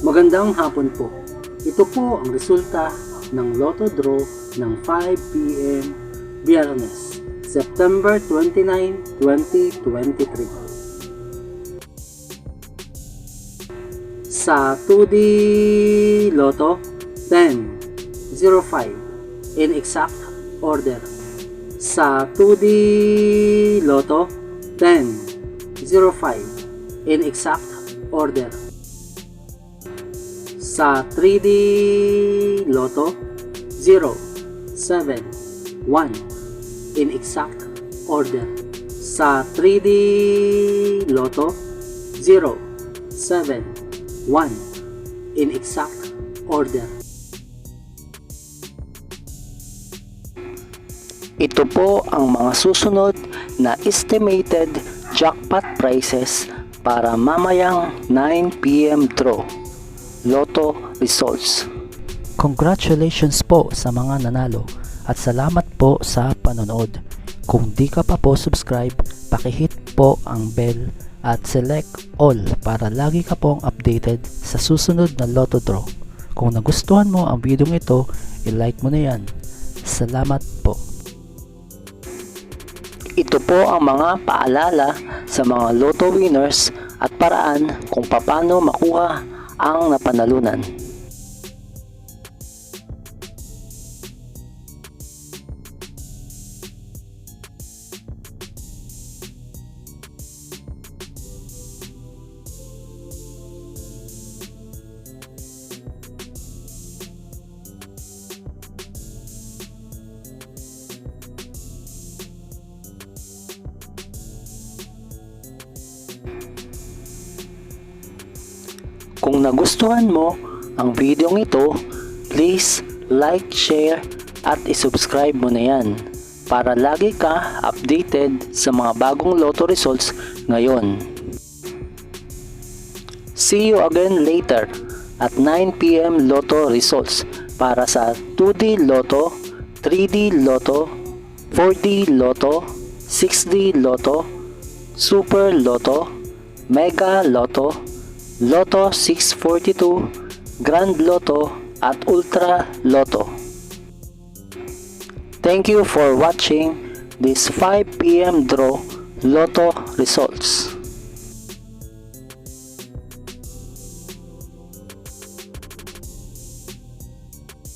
Magandang hapon po. Ito po ang resulta ng Lotto Draw ng 5 p.m. Biyernes, September 29, 2023. Sa 2D Lotto, 10, 05 in exact order. Sa 2D Lotto, 10, 05 in exact order. Sa 3D Lotto, 0, 7, 1 in exact order. Sa 3D Lotto, 0, 7, 1 in exact order. Ito po ang mga susunod na estimated jackpot prices para mamayang 9 p.m. draw. Lotto results. Congratulations po sa mga nanalo at salamat po sa panonood. Kung di ka pa po subscribe, pakihit po ang bell at select all para lagi ka pong updated sa susunod na Lotto draw. Kung nagustuhan mo ang video ito, i-like mo na yan. Salamat po. Ito po ang mga paalala sa mga Lotto winners at paraan kung paano makuha ang napanalunan. Kung nagustuhan mo ang video ito, please like, share at isubscribe mo na yan para lagi ka updated sa mga bagong Lotto results ngayon. See you again later at 9 p.m. Lotto results para sa 2D Lotto, 3D Lotto, 4D Lotto, 6D Lotto, Super Lotto, Mega Lotto, Lotto 642, Grand Lotto at Ultra Lotto. Thank you for watching this 5 p.m. draw Lotto results.